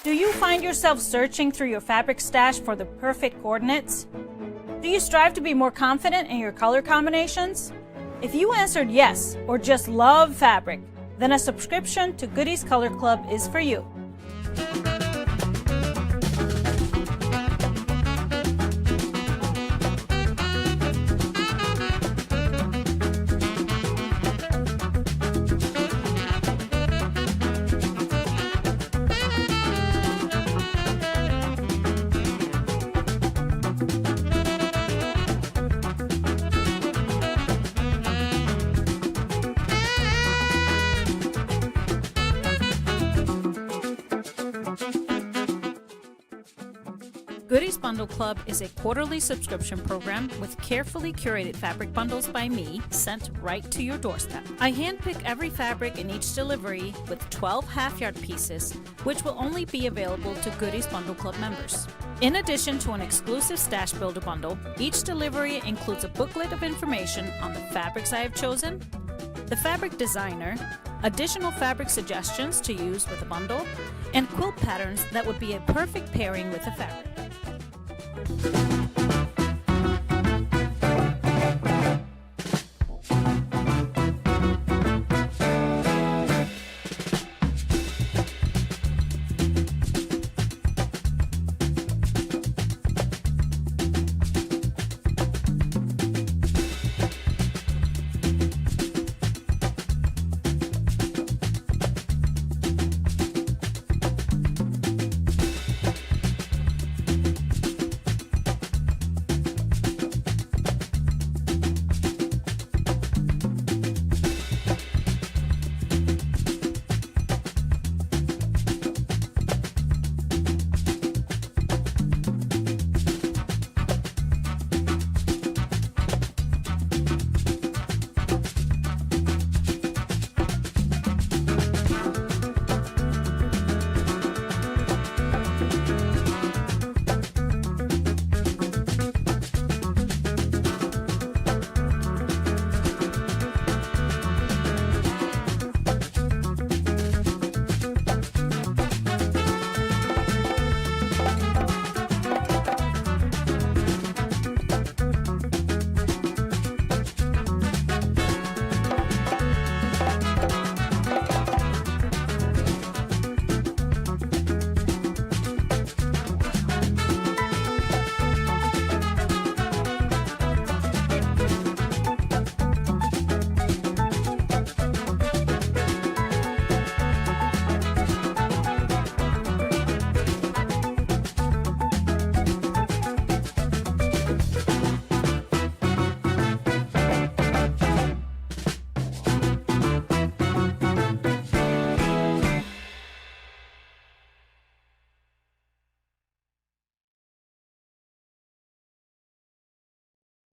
Do you find yourself searching through your fabric stash for the perfect coordinates? Do you strive to be more confident in your color combinations? If you answered yes or just love fabric, then a subscription to Goody's Color Club is for you. Goody's Bundle Club is a quarterly subscription program with carefully curated fabric bundles by me sent right to your doorstep. I handpick every fabric in each delivery with 12 half-yard pieces, which will only be available to Goody's Bundle Club members. In addition to an exclusive Stash Builder bundle, each delivery includes a booklet of information on the fabrics I have chosen, the fabric designer, additional fabric suggestions to use with a bundle, and quilt patterns that would be a perfect pairing with the fabric.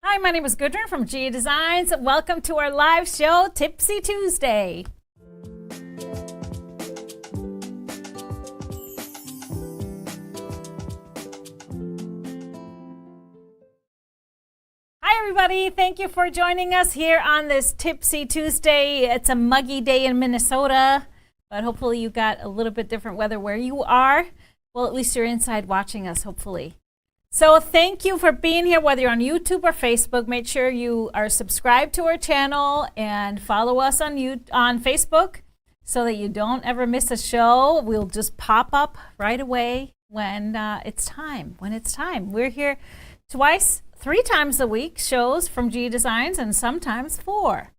Hi, my name is Gudrun from G Designs. Welcome to our live show, Tipsy Tuesday. Hi, everybody. Thank you for joining us here on this Tipsy Tuesday. It's a muggy day in Minnesota, but hopefully you got a little bit different weather where you are. Well, at least you're inside watching us, hopefully. So thank you for being here, whether you're on YouTube or Facebook. Make sure you are subscribed to our channel and follow us on Facebook so that you don't ever miss a show. We'll just pop up right away when it's time. We're here three times a week, shows from G Designs, and sometimes 4.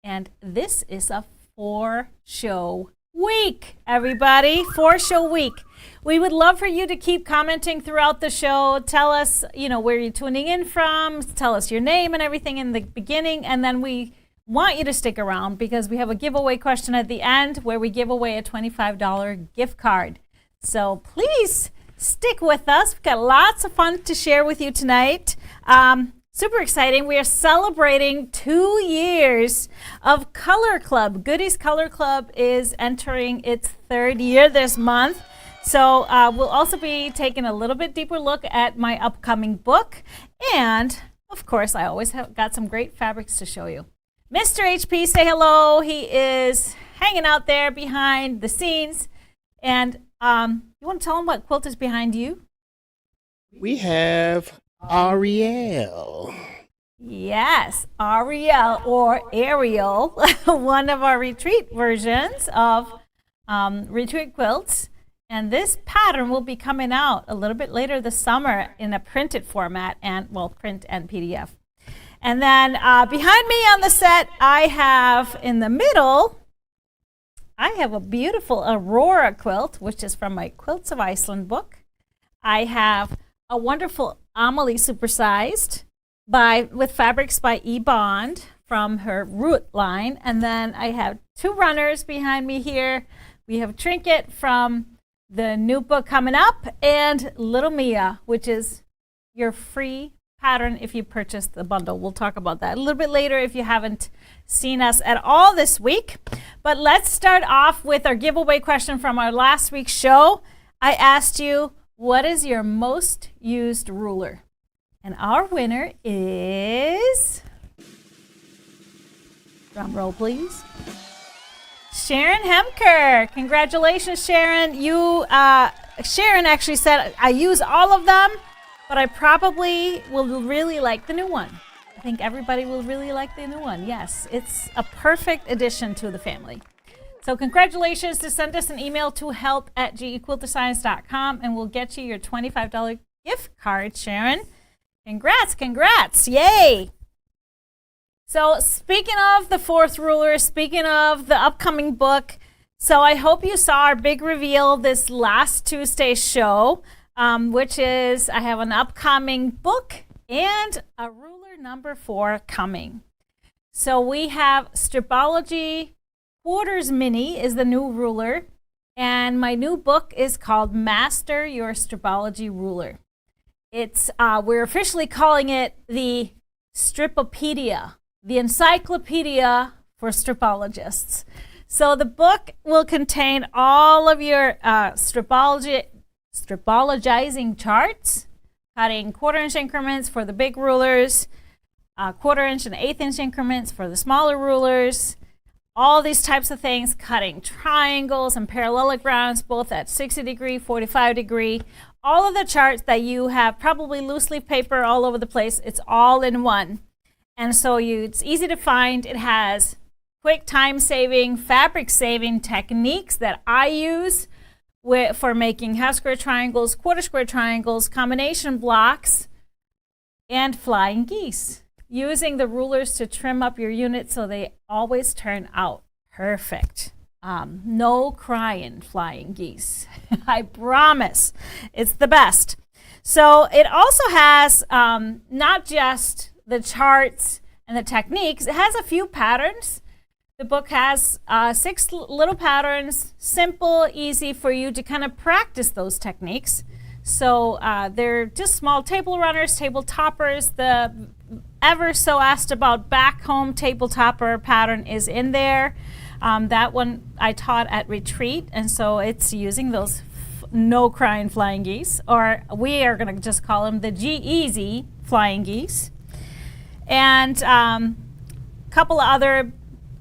And this is a 4-show week, everybody. 4-show week. We would love for you to keep commenting throughout the show. Tell us, where you're tuning in from. Tell us your name and everything in the beginning. And then we want you to stick around because we have a giveaway question at the end where we give away a $25 gift card. So please stick with us. We've got lots of fun to share with you tonight. Super exciting. We are celebrating 2 years of Color Club. Goody's Color Club is entering its 3rd year this month. So we'll also be taking a little bit deeper look at my upcoming book. And, of course, I always have got some great fabrics to show you. Mr. HP, say hello. He is hanging out there behind the scenes. And You want to tell them what quilt is behind you? We have Ariel. Yes, Ariel or Ariel, one of our retreat versions of retreat quilts. And this pattern will be coming out a little bit later this summer in a printed format, and well, print and PDF. And then behind me on the set, I have in the middle, I have a beautiful Aurora quilt, which is from my Quilts of Iceland book. I have a wonderful Amelie supersized with fabrics by E. Bond from her Root line. And then I have two runners behind me here. We have Trinket from the new book coming up, and Little Mia, which is your free pattern if you purchase the bundle. We'll talk about that a little bit later if you haven't seen us at all this week. But let's start off with our giveaway question from our last week's show. I asked you, what is your most used ruler? And our winner is, drum roll please, Sharon Hemker. Congratulations, Sharon. Sharon actually said, I use all of them, but I probably will really like the new one. I think everybody will really like the new one. Yes, it's a perfect addition to the family. So congratulations. To send us an email to help@gequiltdesigns.com and we'll get you your $25 gift card, Sharon. Congrats. Yay. So speaking of the fourth ruler, speaking of the upcoming book, so I hope you saw our big reveal this last Tuesday's show, which is I have an upcoming book and a ruler number 4 coming. So we have Stripology Quarters Mini is the new ruler, and my new book is called Master Your Stripology Ruler. It's we're officially calling it the Stripopedia, the encyclopedia for stripologists. So the book will contain all of your stripologizing charts, cutting 1/4 inch increments for the big rulers, 1/4 inch and 1/8 inch increments for the smaller rulers, all these types of things, cutting triangles and parallelograms, both at 60 degree, 45 degree, all of the charts that you have, probably loose leaf paper all over the place, it's all in one. And so it's easy to find. It has quick time-saving, fabric-saving techniques that I use for making half-square triangles, quarter-square triangles, combination blocks, and flying geese. Using the rulers to trim up your unit so they always turn out perfect. No crying flying geese. I promise. It's the best. So it also has not just the charts and the techniques, it has a few patterns. The book has 6 little patterns, simple, easy for you to kind of practice those techniques. So they're just small table runners, table toppers. The ever so asked about back home table topper pattern is in there. That one I taught at retreat, and so it's using those no crying flying geese, or we are going to just call them the G-Easy flying geese. And couple of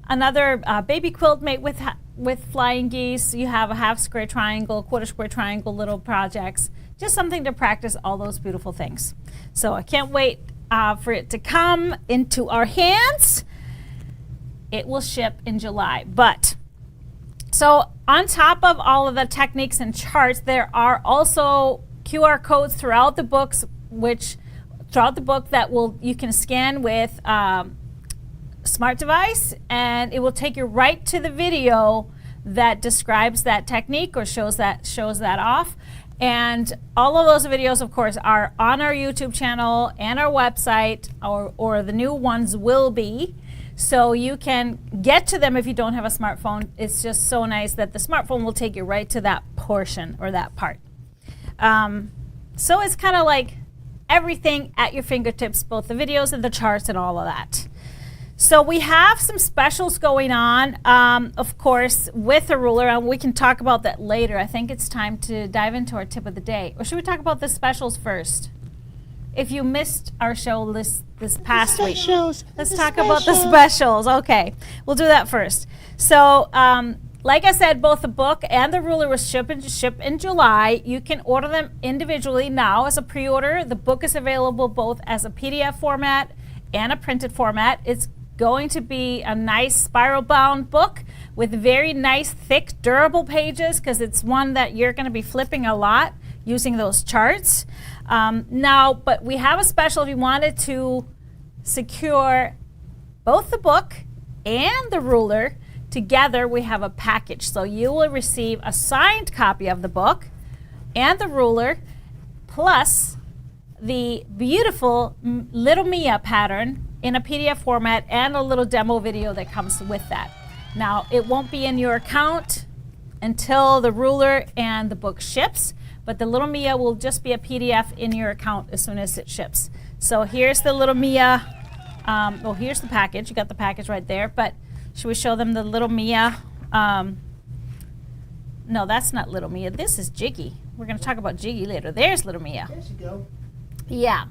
another baby quilt made with flying geese. You have a half square triangle, quarter square triangle, little projects, just something to practice all those beautiful things. So I can't wait for it to come into our hands. It will ship in July. But so on top of all of the techniques and charts, there are also QR codes throughout the books, that you can scan with smart device, and it will take you right to the video that describes that technique or shows that off. And all of those videos, of course, are on our YouTube channel and our website, or the new ones will be. So you can get to them if you don't have a smartphone. It's just so nice that the smartphone will take you right to that portion or that part. So it's kind of like everything at your fingertips, both the videos and the charts and all of that. So we have some specials going on, of course, with a ruler, and we can talk about that later. I think it's time to dive into our tip of the day. Or should we talk about the specials first? If you missed our show this past week, let's talk about the specials. Okay, we'll do that first. So like I said, both the book and the ruler was ship in July. You can order them individually now as a pre-order. The book is available both as a PDF format and a printed format. It's going to be a nice spiral bound book with very nice, thick, durable pages because it's one that you're going to be flipping a lot using those charts. But we have a special if you wanted to secure both the book and the ruler together. We have a package, so you will receive a signed copy of the book and the ruler plus the beautiful Little Mia pattern in a PDF format and a little demo video that comes with that. Now, it won't be in your account until the ruler and the book ships, but the Little Mia will just be a PDF in your account as soon as it ships. So here's the Little Mia. Here's the package. You got the package right there, but should we show them the Little Mia? No, that's not Little Mia. This is Jiggy. We're going to talk about Jiggy later. There's Little Mia. There you go. Yeah.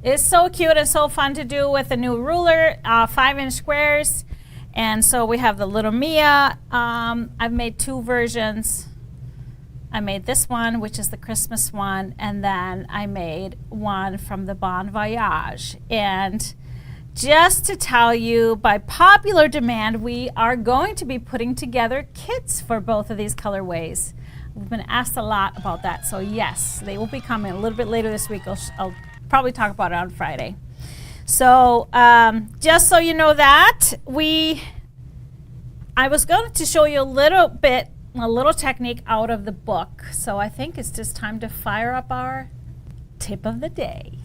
It's so cute and so fun to do with a new ruler, 5-inch squares. And so we have the Little Mia. I've made 2 versions. I made this one, which is the Christmas one, and then I made one from the Bon Voyage. And just to tell you, by popular demand, we are going to be putting together kits for both of these colorways. We've been asked a lot about that, so yes, they will be coming a little bit later this week. I'll probably talk about it on Friday. So just so you know that, I was going to show you a little technique out of the book. So I think it's just time to fire up our tip of the day.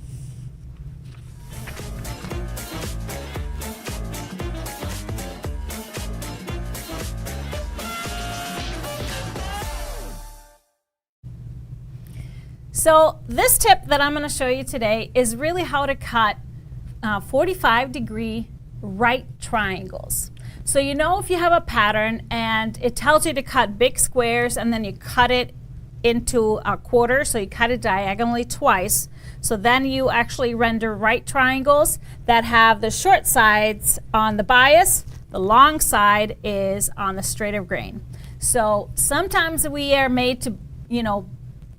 So this tip that I'm going to show you today is really how to cut 45-degree right triangles. So you know, if you have a pattern and it tells you to cut big squares and then you cut it into a quarter, so you cut it diagonally twice, so then you actually render right triangles that have the short sides on the bias, the long side is on the straight of grain. So sometimes we are made to,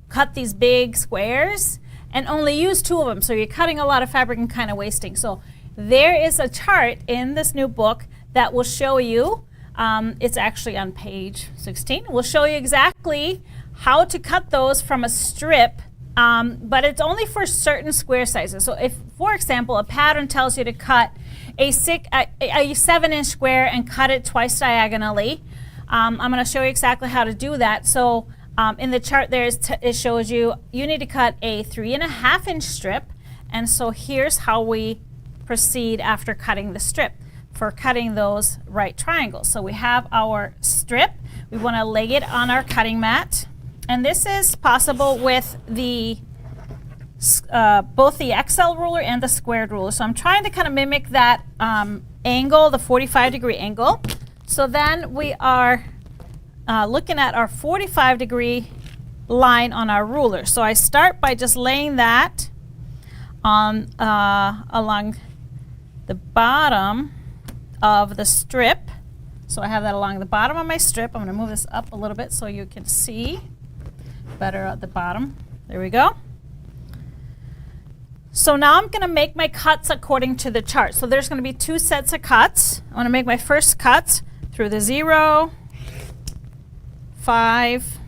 cut these big squares and only use 2 of them. So you're cutting a lot of fabric and kind of wasting. So there is a chart in this new book that will show you, it's actually on page 16, will show you exactly how to cut those from a strip, but it's only for certain square sizes. So if, for example, a pattern tells you to cut a 7-inch square and cut it twice diagonally, I'm going to show you exactly how to do that. So in the chart there, it shows you need to cut a 3.5-inch strip, and so here's how we proceed after cutting the strip for cutting those right triangles. So we have our strip. We want to lay it on our cutting mat, and this is possible with the both the XL ruler and the squared ruler. So I'm trying to kind of mimic that angle, the 45-degree angle. So then we are looking at our 45-degree line on our ruler. So I start by just laying that on along the bottom of the strip. So I have that along the bottom of my strip. I'm going to move this up a little bit so you can see better at the bottom. There we go. So now I'm going to make my cuts according to the chart. So there's going to be 2 sets of cuts. I'm going to make my first cut through the 0, 5,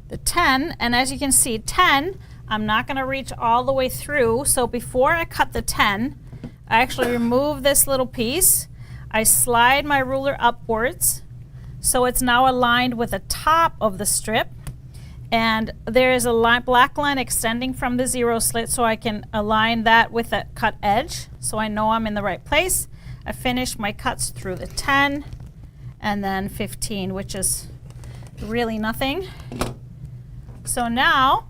the 10, and as you can see, 10, I'm not going to reach all the way through. So before I cut the 10, I actually remove this little piece. I slide my ruler upwards, so it's now aligned with the top of the strip. And there is a black line extending from the 0 slit, so I can align that with the cut edge, so I know I'm in the right place. I finish my cuts through the 10 and then 15, which is really nothing. So now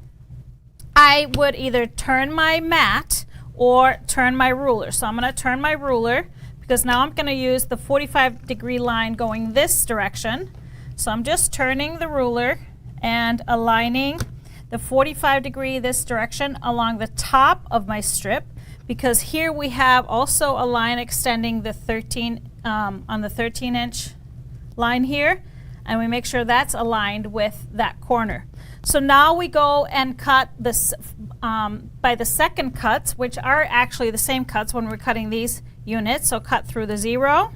I would either turn my mat or turn my ruler. So I'm going to turn my ruler because now I'm going to use the 45-degree line going this direction. So I'm just turning the ruler and aligning the 45-degree this direction along the top of my strip, because here we have also a line extending the 13 on the 13-inch line here, and we make sure that's aligned with that corner. So now we go and cut this by the second cuts, which are actually the same cuts when we're cutting these units. So cut through the 0,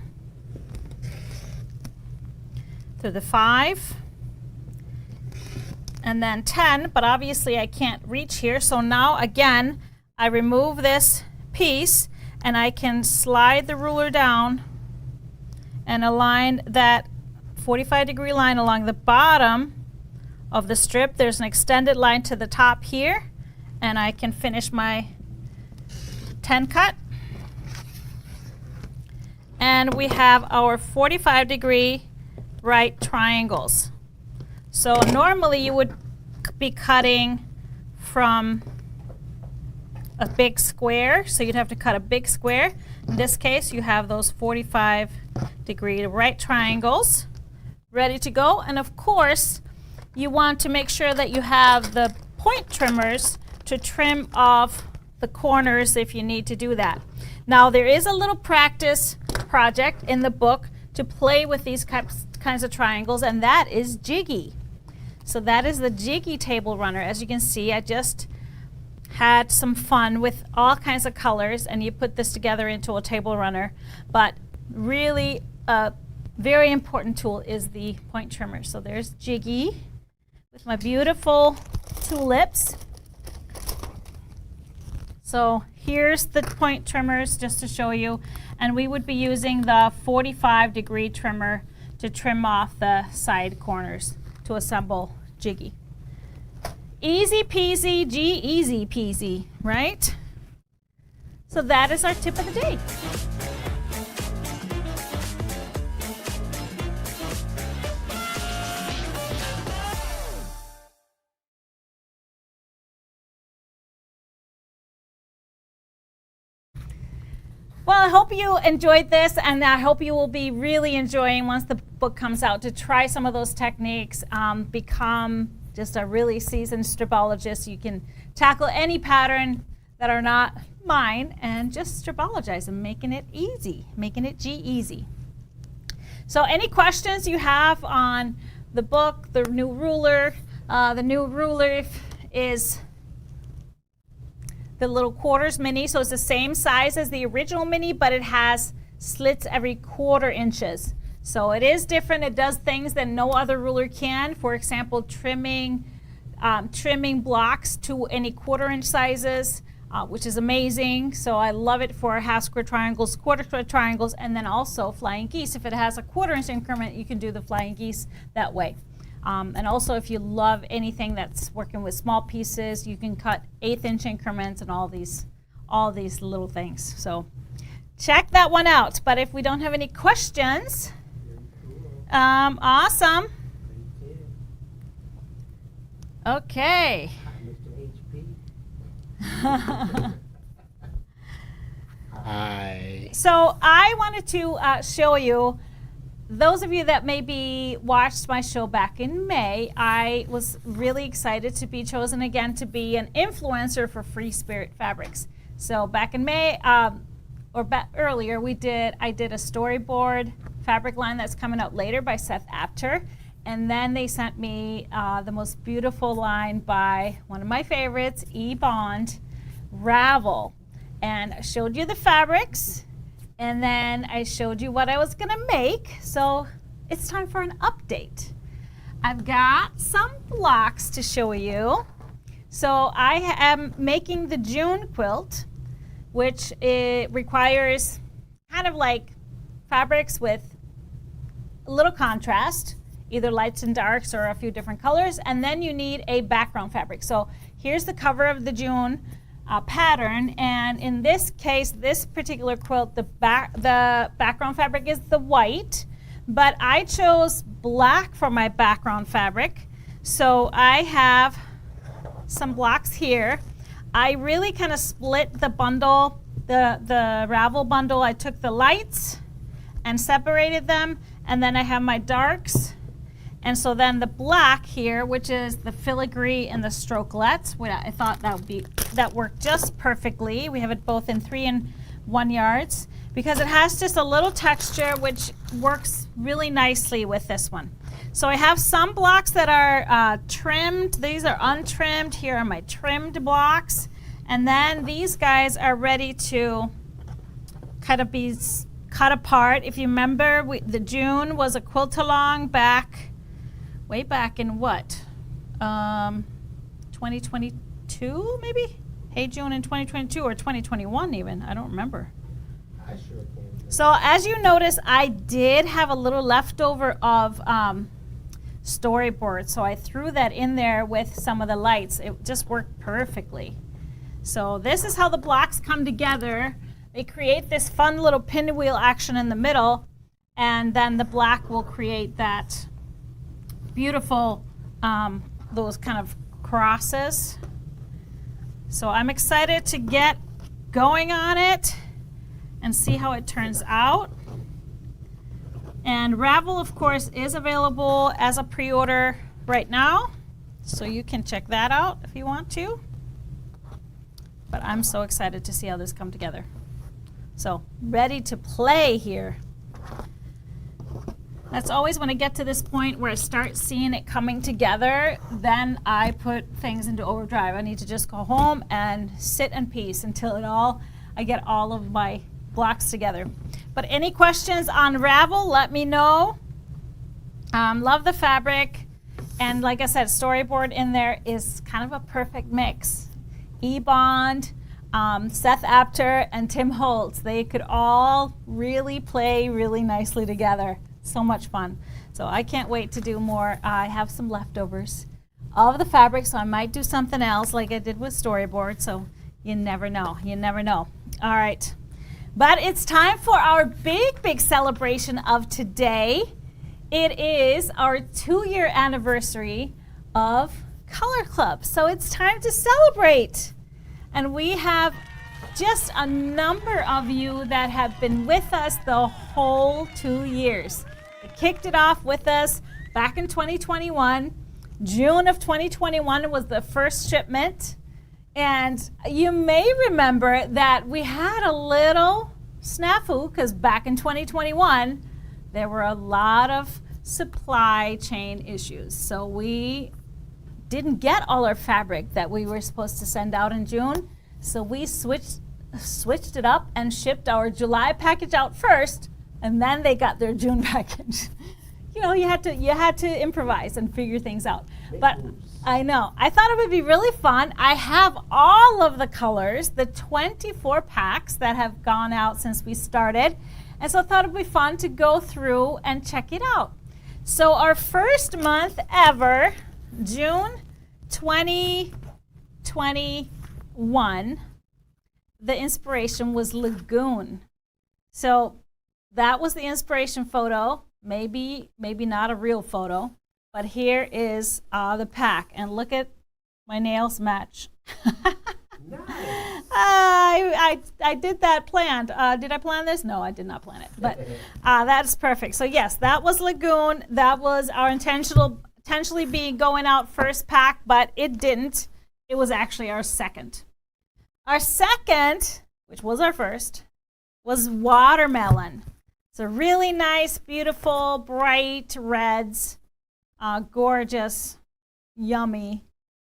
through the 5, and then 10, but obviously I can't reach here. So now again, I remove this piece and I can slide the ruler down and align that 45-degree line along the bottom of the strip. There's an extended line to the top here, and I can finish my 10 cut. And we have our 45-degree right triangles. So normally you would be cutting from a big square, so you'd have to cut a big square. In this case, you have those 45-degree right triangles ready to go. And of course, you want to make sure that you have the point trimmers to trim off the corners if you need to do that. Now, there is a little practice project in the book to play with these kinds of triangles, and that is jiggy. So that is the jiggy table runner. As you can see, I just had some fun with all kinds of colors, and you put this together into a table runner. But really, a very important tool is the point trimmer. So there's jiggy with my beautiful tulips. So here's the point trimmers just to show you, and we would be using the 45-degree trimmer to trim off the side corners to assemble jiggy. Easy peasy, easy peasy, right? So that is our tip of the day. Well, I hope you enjoyed this, and I hope you will be really enjoying, once the book comes out, to try some of those techniques, become just a really seasoned stripologist. You can tackle any pattern that are not mine and just stripologize and making it easy, making it G-easy. So any questions you have on the book, the new ruler is the little quarters mini, so it's the same size as the original mini, but it has slits every 1/4 inches. So it is different. It does things that no other ruler can. For example, trimming blocks to any 1/4 inch sizes, which is amazing. So I love it for half square triangles, 1/4 square triangles, and then also flying geese. If it has a 1/4 inch increment, you can do the flying geese that way. And also, if you love anything that's working with small pieces, you can cut 1/8 inch increments and all these little things. So check that one out. But if we don't have any questions, awesome. Okay. Hi. So I wanted to show you, those of you that maybe watched my show back in May, I was really excited to be chosen again to be an influencer for Free Spirit Fabrics. So back in May, earlier, I did a storyboard fabric line that's coming out later by Seth Apter, and then they sent me the most beautiful line by one of my favorites, E-Bond Ravel, and I showed you the fabrics, and then I showed you what I was gonna make. So it's time for an update. I've got some blocks to show you. So I am making the June quilt, which it requires kind of like fabrics with a little contrast, either lights and darks or a few different colors, and then you need a background fabric. So here's the cover of the June pattern, and in this case, this particular quilt, the background fabric is the white, but I chose black for my background fabric. So I have some blocks here. I really kind of split the bundle, the ravel bundle. I took the lights and separated them, and then I have my darks. And so then the black here, which is the filigree and the strokelets, I thought that worked just perfectly. We have it both in 3 and 1 yards. because it has just a little texture which works really nicely with this one. So I have some blocks that are trimmed. These are untrimmed. Here are my trimmed blocks. And then these guys are ready to kind of be cut apart. If you remember, the June was a quilt-along way back in what? 2022 maybe? Hey June in 2022 or 2021 even. I don't remember. I sure can. So as you notice, I did have a little leftover of storyboard. So I threw that in there with some of the lights. It just worked perfectly. So this is how the blocks come together. They create this fun little pinwheel action in the middle, and then the black will create that beautiful, those kind of crosses. So I'm excited to get going on it and see how it turns out. And Ravel, of course, is available as a pre-order right now, so you can check that out if you want to. But I'm so excited to see how this come together. So, ready to play here. That's always when I get to this point where I start seeing it coming together, then I put things into overdrive. I need to just go home and sit in peace until I get all of my blocks together. But any questions on Ravel, let me know. Love the fabric. And like I said, storyboard in there is kind of a perfect mix. E-Bond, Seth Apter, and Tim Holtz, they could all really play really nicely together. So much fun. So I can't wait to do more. I have some leftovers of the fabric, so I might do something else like I did with storyboard. So you never know. You never know. All right. But it's time for our big celebration of today. It is our 2-year anniversary of Color Club. So it's time to celebrate. And we have just a number of you that have been with us the whole 2 years. They kicked it off with us back in 2021. June of 2021 was the first shipment. And you may remember that we had a little snafu because back in 2021, there were a lot of supply chain issues. So we didn't get all our fabric that we were supposed to send out in June. So we switched it up and shipped our July package out first, and then they got their June package. You know, you had to improvise and figure things out. But I know. I thought it would be really fun. I have all of the colors, the 24 packs that have gone out since we started. And so I thought it would be fun to go through and check it out. So our first month ever, June 2021, the inspiration was Lagoon. So that was the inspiration photo. Maybe not a real photo. But here is the pack, and look at my nails match. Nice. I did that planned. Did I plan this? No, I did not plan it. But that's perfect. So yes, that was Lagoon. That was our intentionally being going out first pack, but it didn't. It was actually our second. Our second, which was our first, was Watermelon. It's a really nice, beautiful, bright reds. Gorgeous, yummy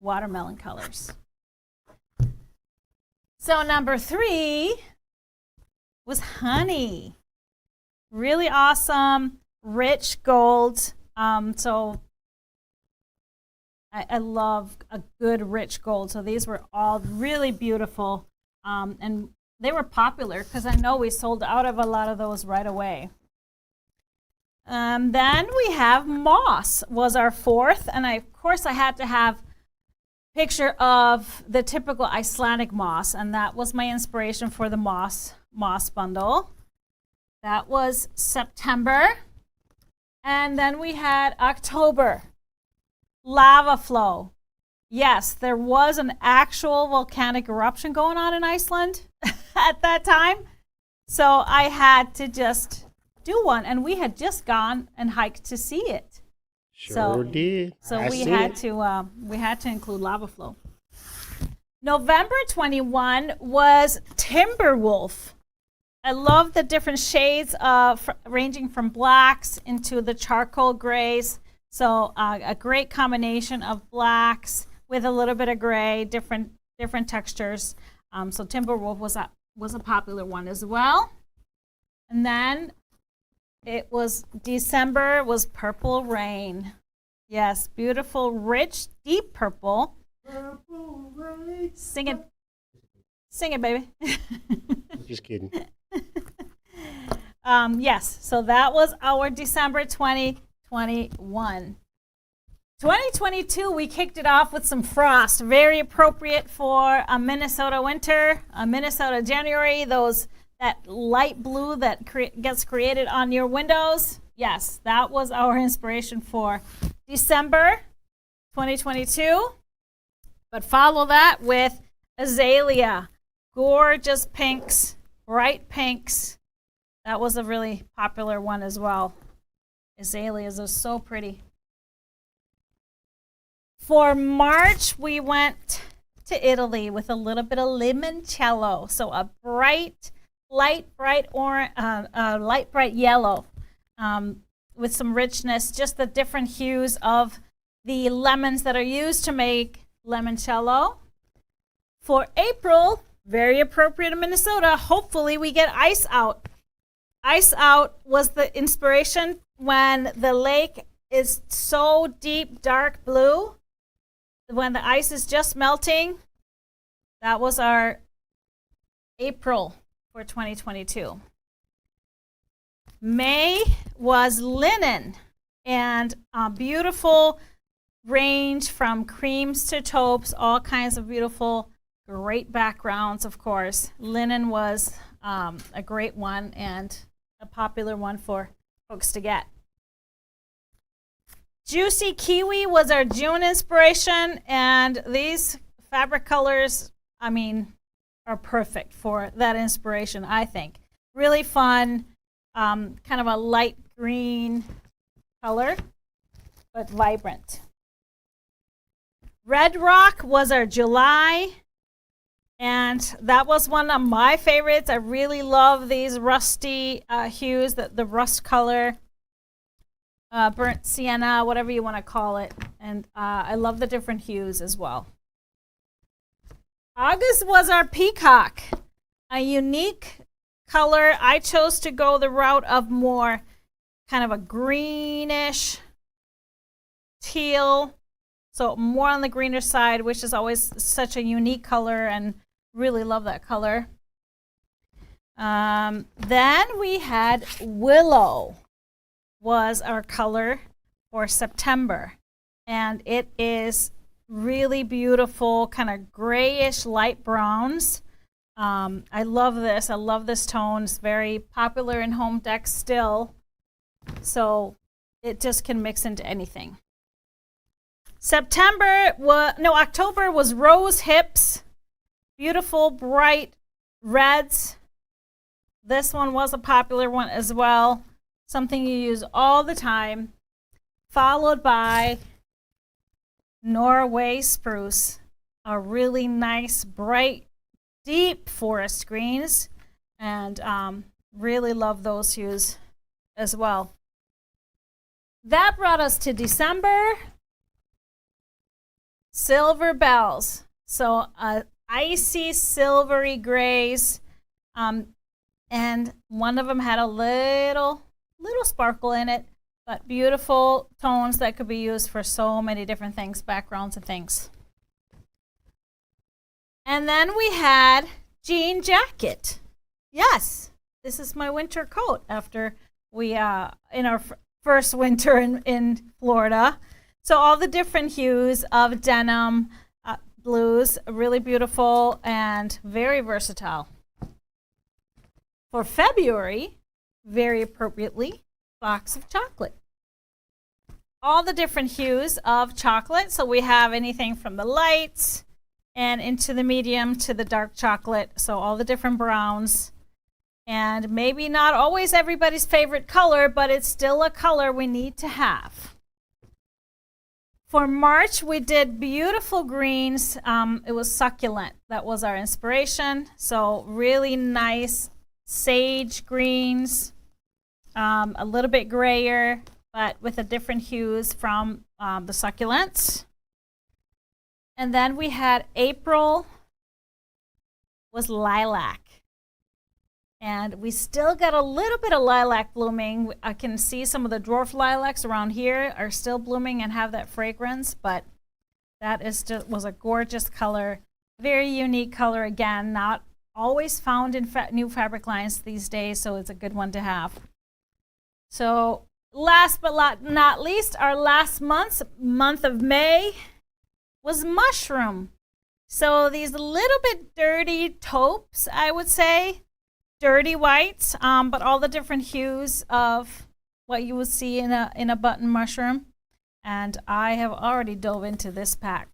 watermelon colors. So number 3 was Honey. Really awesome, rich gold. So I love a good rich gold. So these were all really beautiful. And they were popular because I know we sold out of a lot of those right away. Then we have Moss was our 4th, and of course I had to have picture of the typical Icelandic moss, and that was my inspiration for the moss bundle. That was September. And then we had October, lava flow. Yes, there was an actual volcanic eruption going on in Iceland at that time, so I had to just do one, and we had just gone and hiked to see it. Sure did. So we had to include lava flow. November 21 was Timberwolf. I love the different shades ranging from blacks into the charcoal grays. So a great combination of blacks with a little bit of gray, different textures. So Timberwolf was a popular one as well. And then it was December was Purple Rain. Yes, beautiful, rich, deep purple. Purple rain. Sing it, baby. Just kidding. Yes, so that was our December 2021. 2022, we kicked it off with some frost, very appropriate for a Minnesota winter, a Minnesota January, that light blue that gets created on your windows. Yes, that was our inspiration for December 2022. But follow that with azalea, gorgeous pinks, bright pinks. That was a really popular one as well. Azaleas are so pretty. For March, we went to Italy with a little bit of limoncello. So a bright, light bright yellow with some richness, just the different hues of the lemons that are used to make limoncello. For April, very appropriate in Minnesota, hopefully we get ice out. Ice out was the inspiration when the lake is so deep, dark blue. When the ice is just melting, that was our April for 2022. May was linen, and a beautiful range from creams to taupes, all kinds of beautiful, great backgrounds, of course. Linen was a great one and a popular one for folks to get. Juicy Kiwi was our June inspiration, and these fabric colors, are perfect for that inspiration, I think. Really fun, kind of a light green color, but vibrant. Red Rock was our July, and that was one of my favorites. I really love these rusty hues, the rust color. Burnt sienna, whatever you want to call it. And I love the different hues as well. August was our peacock, a unique color. I chose to go the route of more kind of a greenish teal, so more on the greener side, which is always such a unique color, and really love that color. Then we had willow. Was our color for September, and it is really beautiful, kind of grayish light browns. I love this. I love this tone. It's very popular in home decks still, so it just can mix into anything. October was rose hips, beautiful bright reds. This one was a popular one as well. Something you use all the time, followed by Norway spruce, a really nice, bright, deep forest greens, and really love those hues as well. That brought us to December. Silver bells, so icy silvery grays, and one of them had a little sparkle in it, but beautiful tones that could be used for so many different things, backgrounds and things. And then we had jean jacket. Yes, this is my winter coat after we in our first winter in Florida. So all the different hues of denim, blues, really beautiful and very versatile. For February, very appropriately, box of chocolate. All the different hues of chocolate. So we have anything from the lights and into the medium to the dark chocolate. So all the different browns. And maybe not always everybody's favorite color, but it's still a color we need to have. For March, we did beautiful greens. It was succulent. That was our inspiration. So really nice sage greens, a little bit grayer, but with a different hues from the succulents. And then we had April was lilac. And we still got a little bit of lilac blooming. I can see some of the dwarf lilacs around here are still blooming and have that fragrance, but that was a gorgeous color. Very unique color, again, not always found in new fabric lines these days, so it's a good one to have. So last but not least, our last month of May, was mushroom. So these little bit dirty taupes, I would say, dirty whites, but all the different hues of what you would see in a button mushroom. And I have already dove into this pack.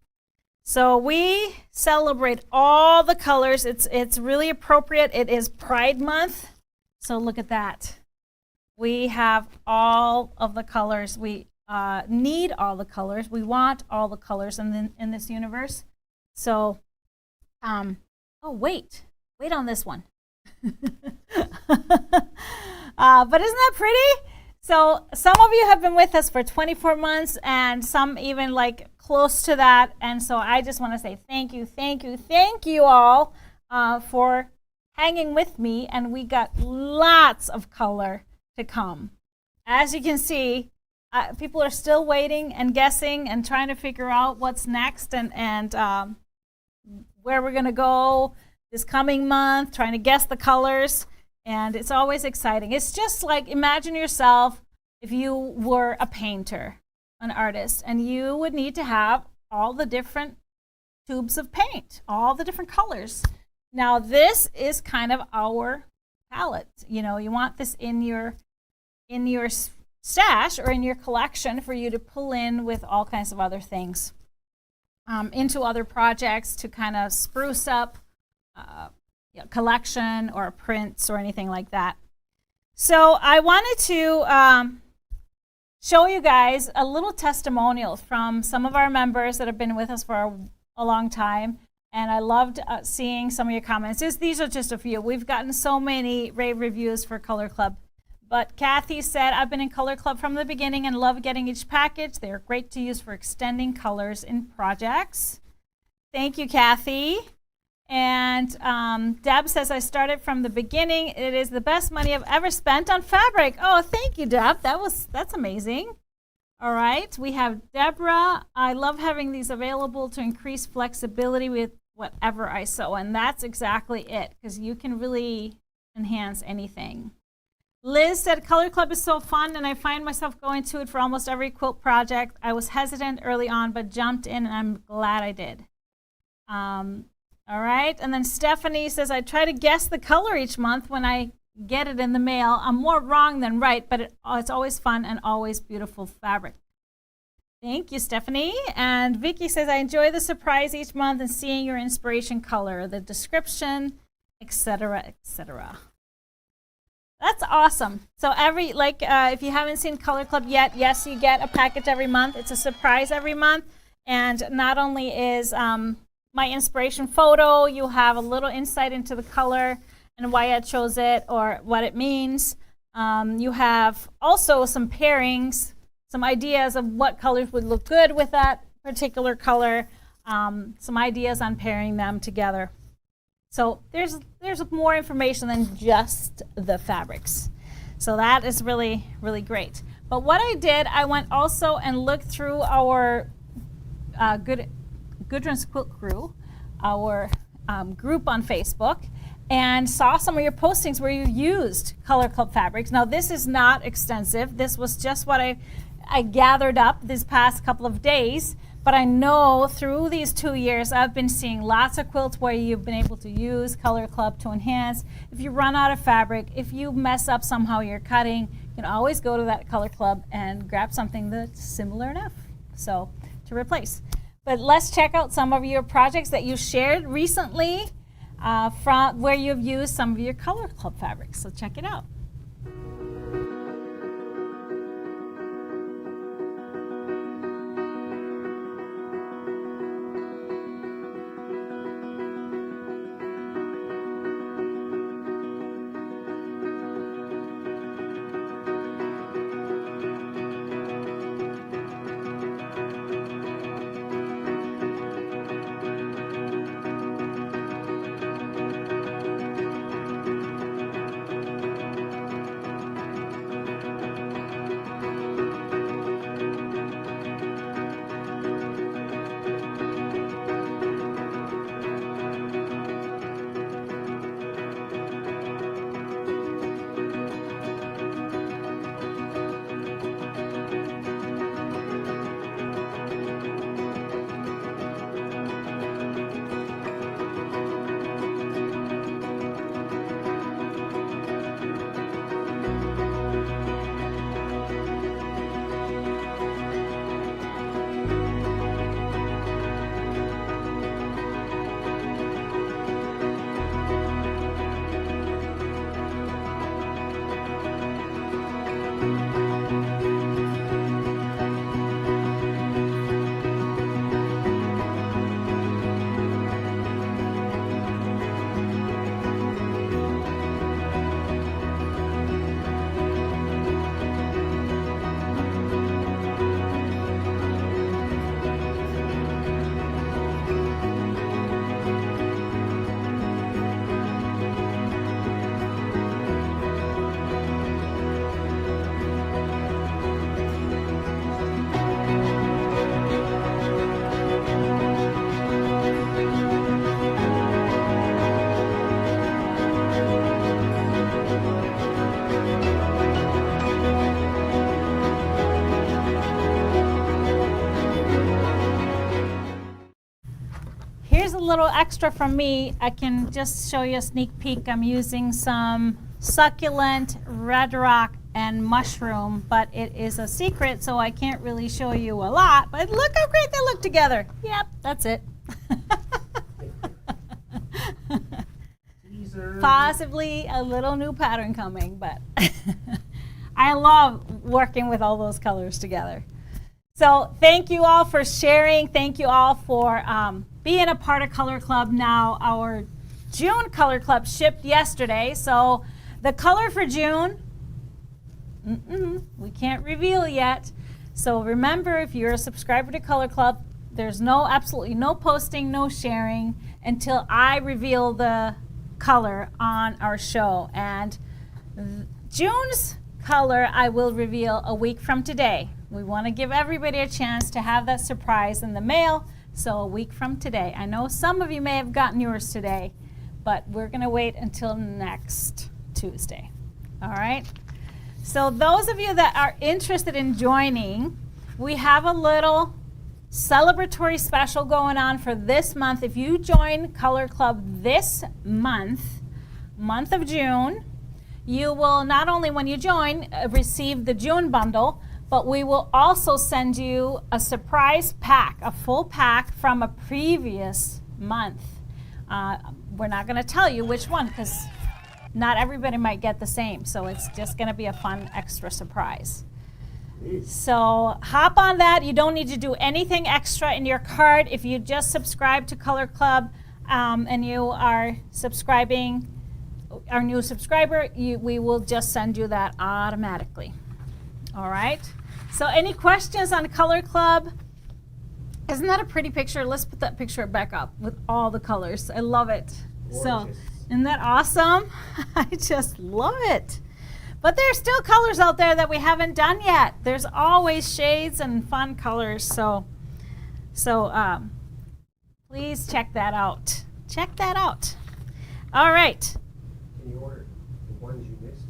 So we celebrate all the colors. It's really appropriate. It is Pride Month. So look at that. We have all of the colors. We need all the colors. We want all the colors in this universe. So, oh, wait on this one. But isn't that pretty? So some of you have been with us for 24 months and some even like close to that. And so I just want to say thank you all for hanging with me. And we got lots of color to come. As you can see, people are still waiting and guessing and trying to figure out what's next and where we're going to go this coming month, trying to guess the colors. And it's always exciting. It's just like, imagine yourself if you were a painter, an artist, and you would need to have all the different tubes of paint, all the different colors. Now, this is kind of our palette. You know, you want this in your stash or in your collection for you to pull in with all kinds of other things into other projects to kind of spruce up collection or prints or anything like that. So I wanted to show you guys a little testimonials from some of our members that have been with us for a long time. And I loved seeing some of your comments. These are just a few. We've gotten so many rave reviews for Color Club. But Kathy said, I've been in Color Club from the beginning and love getting each package. They're great to use for extending colors in projects. Thank you, Kathy. And Deb says, I started from the beginning. It is the best money I've ever spent on fabric. Oh, thank you, Deb. That's amazing. All right. We have Deborah. I love having these available to increase flexibility with whatever I sew. And that's exactly it, because you can really enhance anything. Liz said, Color Club is so fun, and I find myself going to it for almost every quilt project. I was hesitant early on, but jumped in, and I'm glad I did. All right, and then Stephanie says, I try to guess the color each month when I get it in the mail. I'm more wrong than right, but it's always fun and always beautiful fabric. Thank you, Stephanie. And Vicky says, I enjoy the surprise each month and seeing your inspiration color, the description, etc., etc. That's awesome. So if you haven't seen Color Club yet, yes, you get a package every month. It's a surprise every month. And not only is my inspiration photo, you have a little insight into the color and why I chose it or what it means. You have also some pairings, some ideas of what colors would look good with that particular color, some ideas on pairing them together. So there's more information than just the fabrics. So that is really, really great. But what I did, I went also and looked through our Gudrun's Quilt Crew, our group on Facebook, and saw some of your postings where you used Color Club fabrics. Now, this is not extensive. This was just what I gathered up this past couple of days. But I know through these 2 years, I've been seeing lots of quilts where you've been able to use Color Club to enhance. If you run out of fabric, if you mess up somehow you're cutting, you can always go to that Color Club and grab something that's similar enough to replace. But let's check out some of your projects that you shared recently from where you've used some of your Color Club fabrics. So check it out. Here's a little extra from me. I can just show you a sneak peek. I'm using some succulent, red rock, and mushroom, but it is a secret, so I can't really show you a lot. But look how great they look together. Yep, that's it. Possibly a little new pattern coming, but I love working with all those colors together. So thank you all for sharing. Thank you all for being a part of Color Club. Now our June Color Club shipped yesterday, so the color for June, we can't reveal yet. So remember, if you're a subscriber to Color Club, there's absolutely no posting, no sharing until I reveal the color on our show. And June's color I will reveal a week from today. We want to give everybody a chance to have that surprise in the mail, so a week from today. I know some of you may have gotten yours today, but we're going to wait until next Tuesday. All right? So those of you that are interested in joining, we have a little celebratory special going on for this month. If you join Color Club this month of June, you will not only, when you join, receive the June bundle, but we will also send you a surprise pack, a full pack from a previous month. We're not going to tell you which one because not everybody might get the same, so it's just going to be a fun extra surprise. So hop on that. You don't need to do anything extra in your card. If you just subscribe to Color Club and you are subscribing, our new subscriber, we will just send you that automatically. All right? So any questions on Color Club? Isn't that a pretty picture? Let's put that picture back up with all the colors. I love it. Gorgeous. So, isn't that awesome? I just love it. But there's still colors out there that we haven't done yet. There's always shades and fun colors. So please check that out. Check that out. All right. Can you order the ones you missed?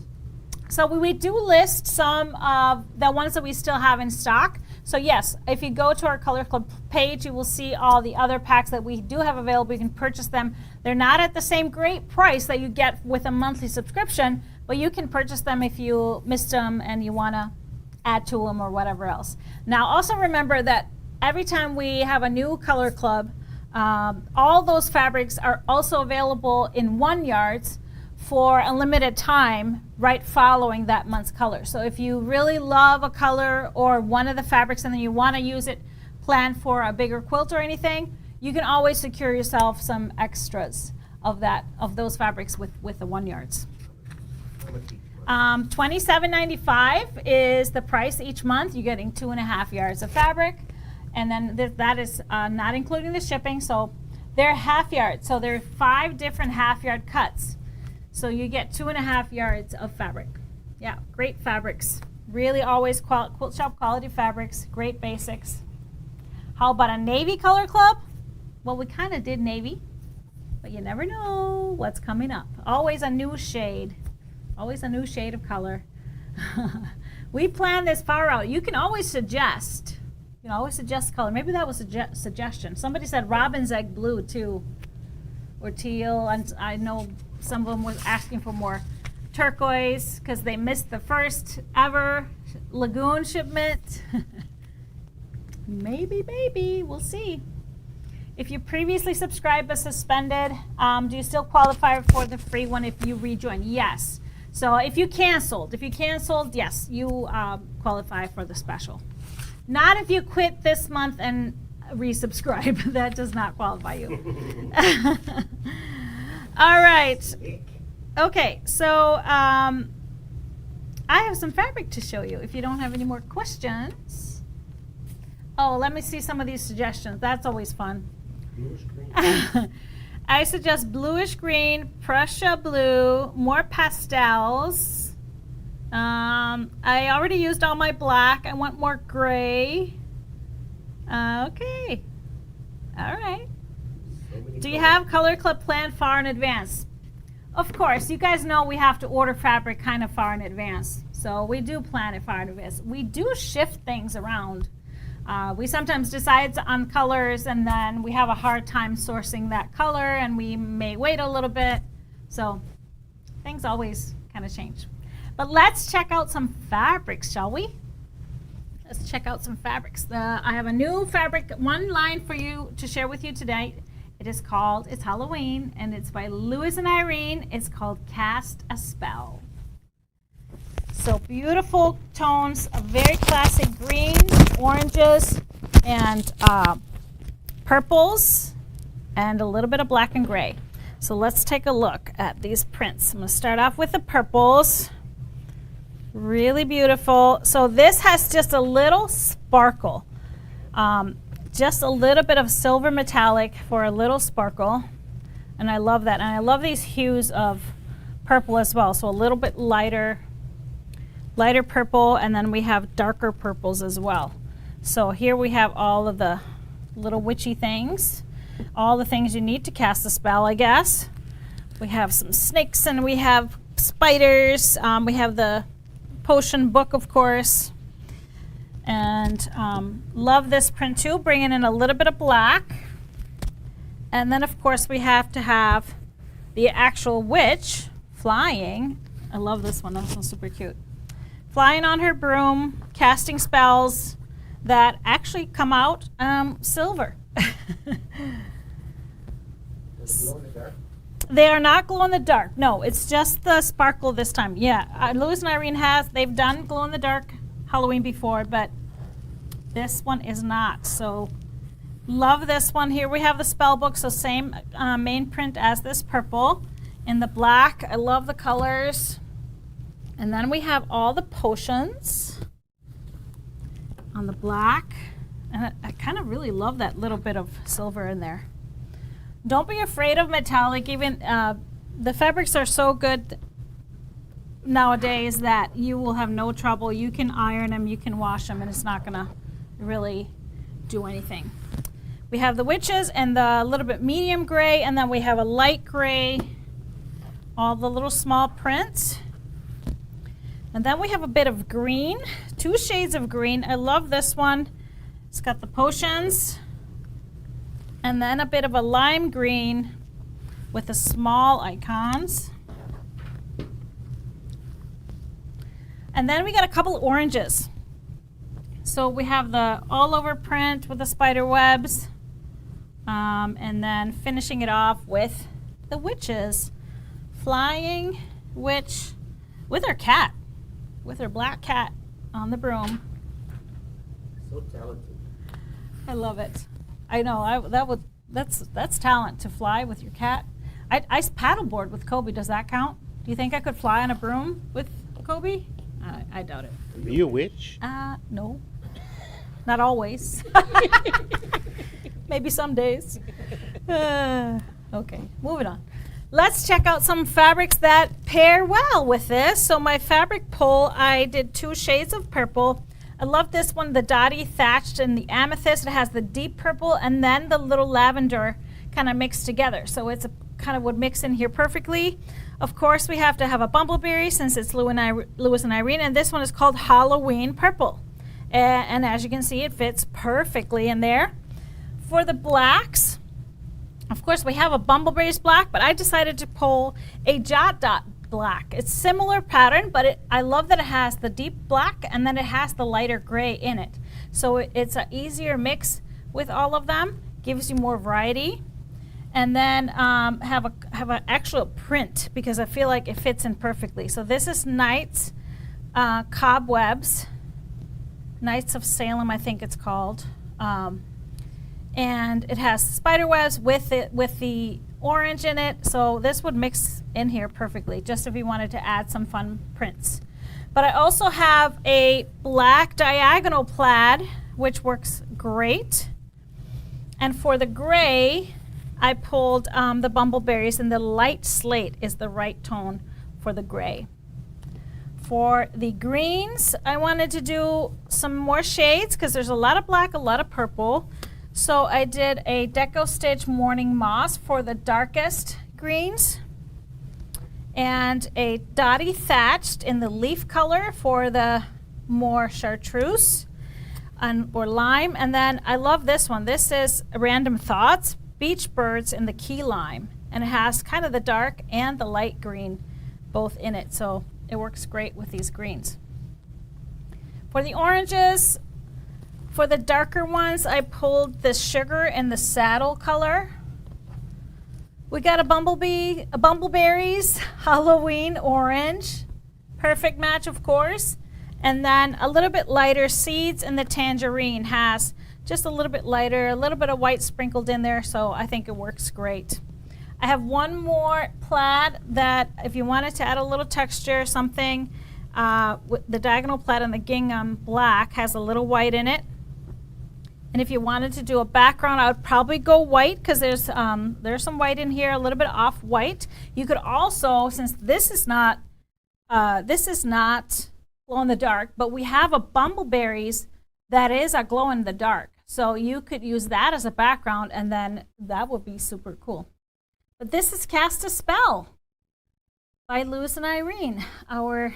So we do list some of the ones that we still have in stock. So yes, if you go to our Color Club page, you will see all the other packs that we do have available. You can purchase them. They're not at the same great price that you get with a monthly subscription, but you can purchase them if you missed them and you want to add to them or whatever else. Now also remember that every time we have a new Color Club, all those fabrics are also available in 1 yards for a limited time right following that month's color. So if you really love a color or one of the fabrics and then you want to use it, plan for a bigger quilt or anything, you can always secure yourself some extras of those fabrics with the 1 yards. $27.95 is the price each month. You're getting 2.5 yards of fabric, and then that is not including the shipping. So they're half yards. So there are 5 different half yard cuts. So you get 2.5 yards of fabric. Yeah, great fabrics. Really always quilt shop quality fabrics. Great basics. How about a navy Color Club? Well, we kind of did navy, but you never know what's coming up. Always a new shade. Always a new shade of color. We plan this far out. You can always suggest. You can always suggest color. Maybe that was a suggestion. Somebody said robin's egg blue too, or teal. And I know some of them was asking for more turquoise because they missed the first ever lagoon shipment. Maybe, we'll see. If you previously subscribed but suspended, do you still qualify for the free one if you rejoin? Yes. So if you canceled, yes, you qualify for the special. Not if you quit this month and resubscribe. That does not qualify you. All right. Okay, so I have some fabric to show you if you don't have any more questions. Oh, let me see some of these suggestions. That's always fun. Bluish green. I suggest bluish green, Prussian blue, more pastels. I already used all my black. I want more gray. Okay. All right. Do you have Color Club planned far in advance? Of course. You guys know we have to order fabric kind of far in advance. So we do plan it far in advance. We do shift things around. We sometimes decide on colors and then we have a hard time sourcing that color and we may wait a little bit. So things always kind of change. But let's check out some fabrics, shall we? Let's check out some fabrics. I have a new fabric, one line for you to share with you today. It's Halloween, and it's by Lewis and Irene. It's called Cast a Spell. So beautiful tones, a very classic green, oranges, and purples, and a little bit of black and gray. So let's take a look at these prints. I'm going to start off with the purples. Really beautiful. So this has just a little sparkle. Just a little bit of silver metallic for a little sparkle. And I love that. And I love these hues of purple as well. So a little bit lighter purple, and then we have darker purples as well. So here we have all of the little witchy things. All the things you need to cast a spell, I guess. We have some snakes and we have spiders. We have the potion book, of course. And love this print too, bringing in a little bit of black. And then of course we have to have the actual witch flying. I love this one, this one's super cute. Flying on her broom, casting spells that actually come out silver. Does it glow in the dark? They are not glow in the dark. No, it's just the sparkle this time. Yeah, Lewis and Irene they've done glow in the dark Halloween before, but this one is not. So love this one. Here we have the spell book, so same main print as this purple. In the black, I love the colors. And then we have all the potions on the black. And I kind of really love that little bit of silver in there. Don't be afraid of metallic. Even the fabrics are so good nowadays that you will have no trouble. You can iron them, you can wash them, and it's not gonna really do anything. We have the witches and the little bit medium gray, and then we have a light gray, all the little small prints. And then we have a bit of green, 2 shades of green. I love this one. It's got the potions, and then a bit of a lime green with the small icons. And then we got a couple of oranges. So we have the all over print with the spider webs, and then finishing it off with the witches. Flying witch with her cat, with her black cat on the broom. So talented. I love it. I know, that's talent, to fly with your cat. I paddleboard with Kobe. Does that count? Do you think I could fly on a broom with Kobe? I doubt it. Are you a witch? No. Not always. Maybe some days. Okay, moving on. Let's check out some fabrics that pair well with this. So my fabric pull, I did 2 shades of purple. I love this one, the dotty thatched and the amethyst. It has the deep purple and then the little lavender kind of mixed together. So it's kind of would mix in here perfectly. Of course, we have to have a bumbleberry since it's Lewis and Irene, and this one is called Halloween Purple. And as you can see, it fits perfectly in there. For the blacks, of course, we have a bumbleberries black, but I decided to pull a jot dot black. It's similar pattern, but I love that it has the deep black and then it has the lighter gray in it. So it's an easier mix with all of them, gives you more variety. And then have an actual print because I feel like it fits in perfectly. So this is Knights Cobwebs, Knights of Salem, I think it's called. And it has spider webs with the orange in it, so this would mix in here perfectly, just if you wanted to add some fun prints. But I also have a black diagonal plaid, which works great. And for the gray, I pulled the bumbleberries, and the light slate is the right tone for the gray. For the greens, I wanted to do some more shades because there's a lot of black, a lot of purple. So I did a Deco Stitch Morning Moss for the darkest greens, and a Dotty Thatched in the leaf color for the more chartreuse. or lime. And then I love this one. This is Random Thoughts, Beach Birds in the Key Lime. And it has kind of the dark and the light green both in it. So it works great with these greens. For the oranges, for the darker ones, I pulled the sugar and the saddle color. We got a Bumbleberries Halloween orange. Perfect match, of course. And then a little bit lighter Seeds, and the tangerine has just a little bit lighter, a little bit of white sprinkled in there, so I think it works great. I have one more plaid that if you wanted to add a little texture, something, the diagonal plaid and the gingham black has a little white in it. And if you wanted to do a background, I would probably go white because there's some white in here, a little bit off white. You could also, since this is not glow in the dark, but we have a Bumbleberries that is a glow in the dark. So you could use that as a background, and then that would be super cool. But this is Cast a Spell by Luz and Irene, their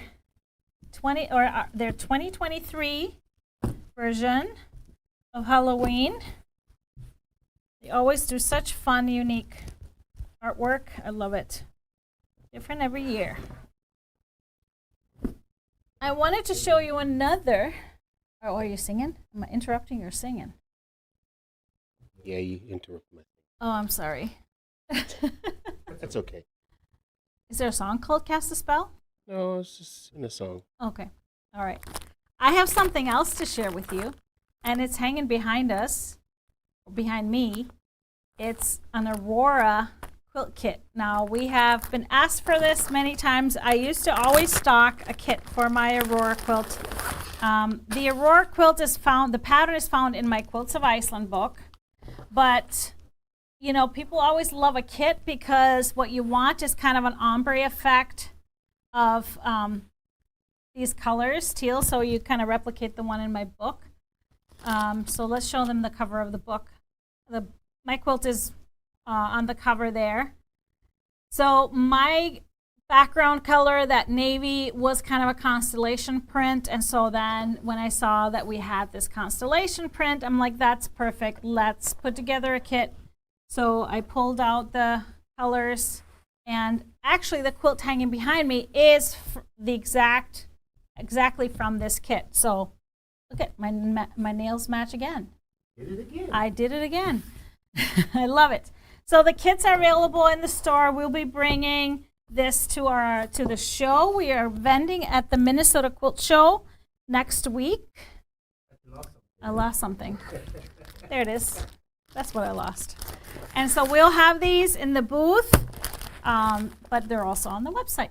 2023 version of Halloween. They always do such fun, unique artwork. I love it. Different every year. I wanted to show you another. Oh, are you singing? Am I interrupting your singing? Yeah, you interrupt me. Oh, I'm sorry. That's okay. Is there a song called Cast a Spell? No, it's just in a song. Okay. All right. I have something else to share with you, and it's hanging behind us, behind me. It's an Aurora quilt kit. Now, we have been asked for this many times. I used to always stock a kit for my Aurora quilt. The Aurora quilt is found, the pattern is found in my Quilts of Iceland book, but you know, people always love a kit because what you want is kind of an ombre effect of these colors, teal, so you kind of replicate the one in my book. So let's show them the cover of the book. My quilt is on the cover there. So my background color, that navy, was kind of a constellation print, and so then when I saw that we had this constellation print, I'm like, that's perfect. Let's put together a kit. So I pulled out the colors, and actually the quilt hanging behind me is exactly from this kit. So look at my nails match again. Did it again. I did it again. I love it. So the kits are available in the store. We'll be bringing this to the show. We are vending at the Minnesota Quilt Show next week. I lost something. There it is. That's what I lost. And so we'll have these in the booth, but they're also on the website.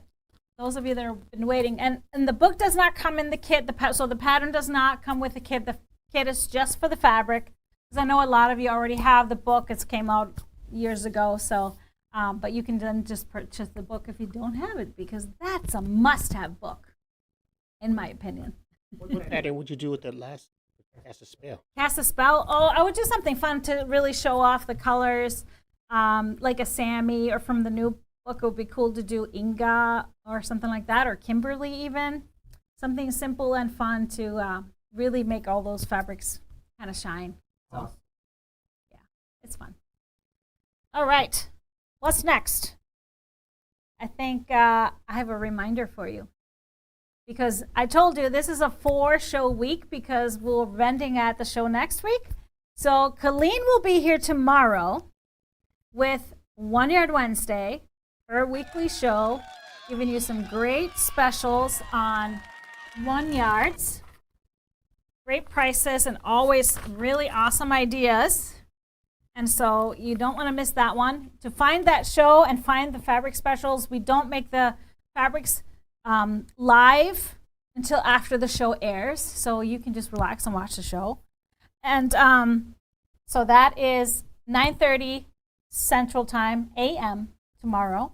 Those of you that have been waiting. And the book does not come in the kit, so the pattern does not come with the kit. The kit is just for the fabric. Because I know a lot of you already have the book. It came out years ago, so but you can then just purchase the book if you don't have it, because that's a must-have book, in my opinion. What pattern would you do with that last Cast a Spell? Cast a Spell? Oh, I would do something fun to really show off the colors, like a Sammy, or from the new book, it would be cool to do Inga or something like that, or Kimberly even. Something simple and fun to really make all those fabrics kind of shine. So, yeah, it's fun. All right, what's next? I think I have a reminder for you. Because I told you this is a 4-show week because we're vending at the show next week. So Colleen will be here tomorrow with One Yard Wednesday, her weekly show, giving you some great specials on 1 yards. Great prices and always really awesome ideas. And so you don't want to miss that one. To find that show and find the fabric specials, we don't make the fabrics live until after the show airs, so you can just relax and watch the show. And so that is 9:30 Central Time a.m. tomorrow,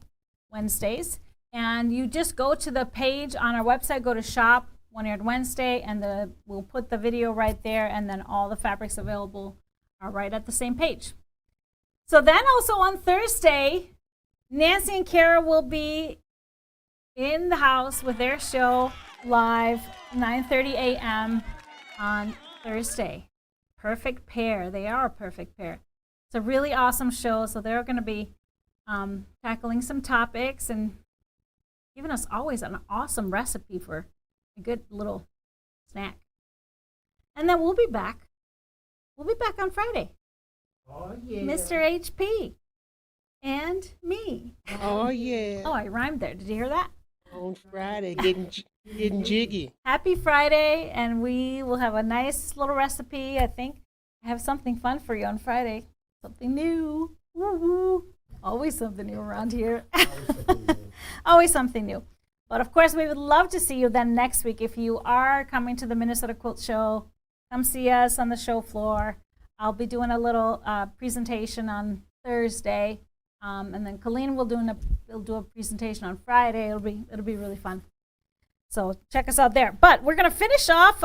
Wednesdays. And you just go to the page on our website, go to shop One Yard Wednesday, and we'll put the video right there, and then all the fabrics available are right at the same page. So then also on Thursday, Nancy and Kara will be in the house with their show live 9:30 a.m. on Thursday. Perfect pair. They are a perfect pair. It's a really awesome show. So they're going to be tackling some topics and giving us always an awesome recipe for a good little snack. And then we'll be back. We'll be back on Friday. Oh, yeah. Mr. HP and me. Oh yeah. Oh, I rhymed there. Did you hear that? On Friday, getting jiggy. Happy Friday, and we will have a nice little recipe. I think I have something fun for you on Friday. Something new. Woo-woo. Always something new around here. Always something new. But of course, we would love to see you then next week. If you are coming to the Minnesota Quilt Show, come see us on the show floor. I'll be doing a little presentation on Thursday, and then Colleen will do a presentation on Friday. It'll be really fun. So check us out there. But we're gonna finish off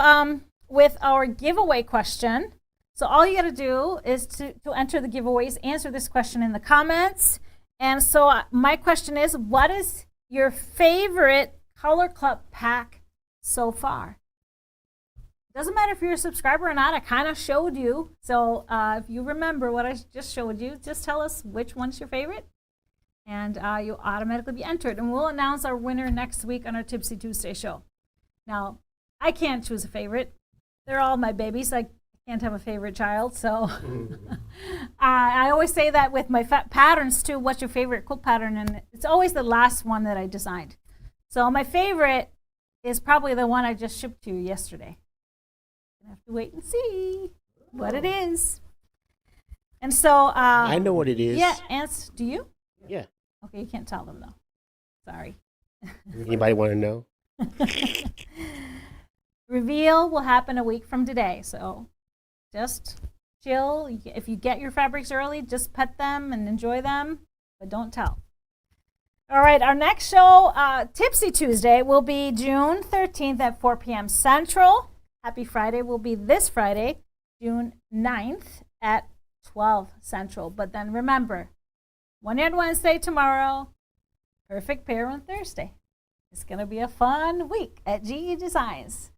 with our giveaway question. So all you got to do is to enter the giveaways, answer this question in the comments. And so my question is, what is your favorite Color Club pack so far? Doesn't matter if you're a subscriber or not. I kind of showed you. So if you remember what I just showed you, just tell us which one's your favorite. And you'll automatically be entered. And we'll announce our winner next week on our Tipsy Tuesday show. Now, I can't choose a favorite. They're all my babies. I can't have a favorite child. So I always say that with my patterns too. What's your favorite quilt pattern? And it's always the last one that I designed. So my favorite is probably the one I just shipped to you yesterday. You have to wait and see what it is. And so I know what it is. Yeah, Ants, do you? Yeah. Okay, you can't tell them though. Sorry. Anybody want to know? Reveal will happen a week from today, so just chill. If you get your fabrics early, just pet them and enjoy them, but don't tell. All right, our next show, Tipsy Tuesday, will be June 13th at 4 p.m. Central. Happy Friday will be this Friday, June 9th at 12 Central. But then remember, One Yard Wednesday tomorrow, perfect pair on Thursday. It's going to be a fun week at GE Designs.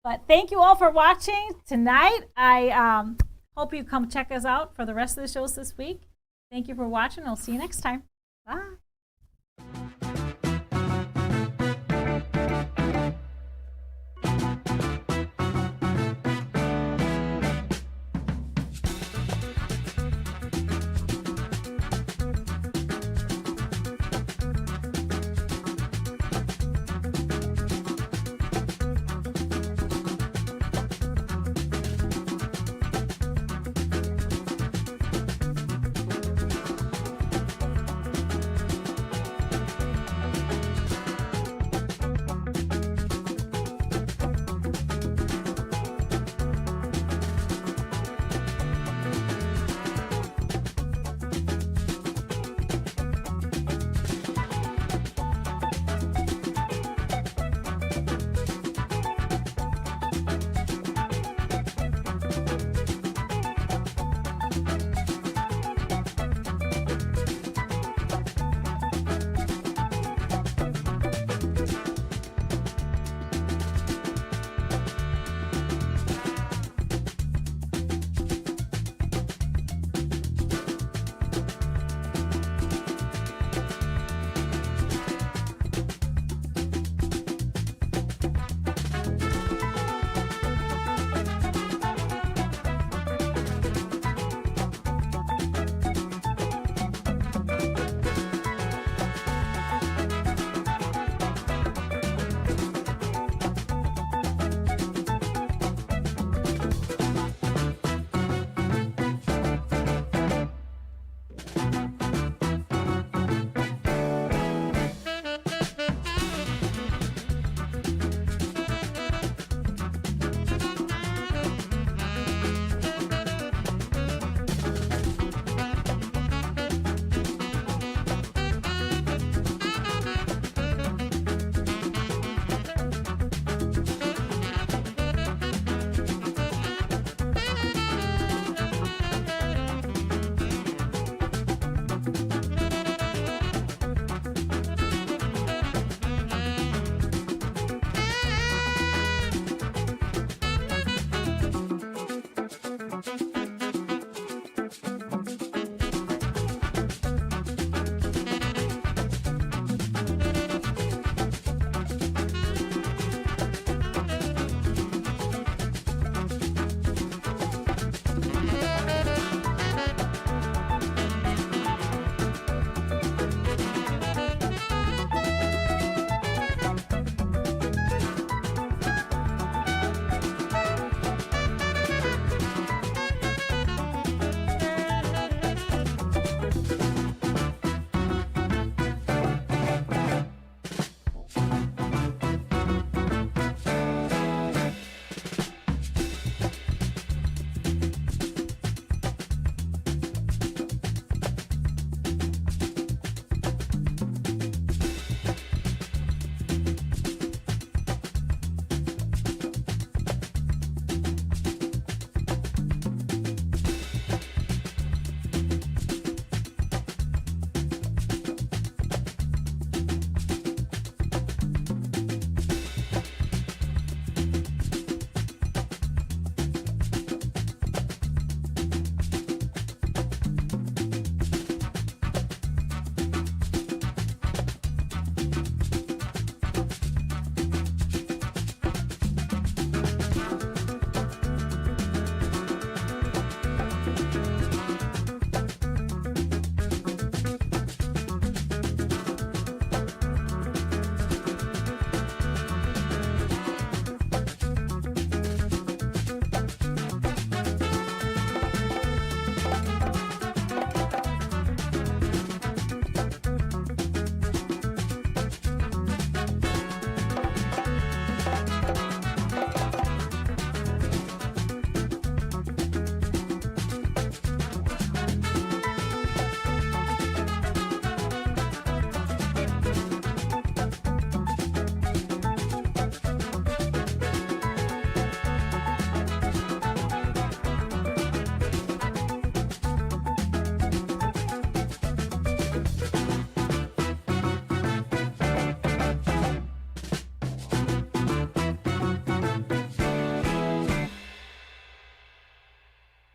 But thank you all for watching tonight. I hope you come check us out for the rest of the shows this week. Thank you for watching. I'll see you next time. Bye.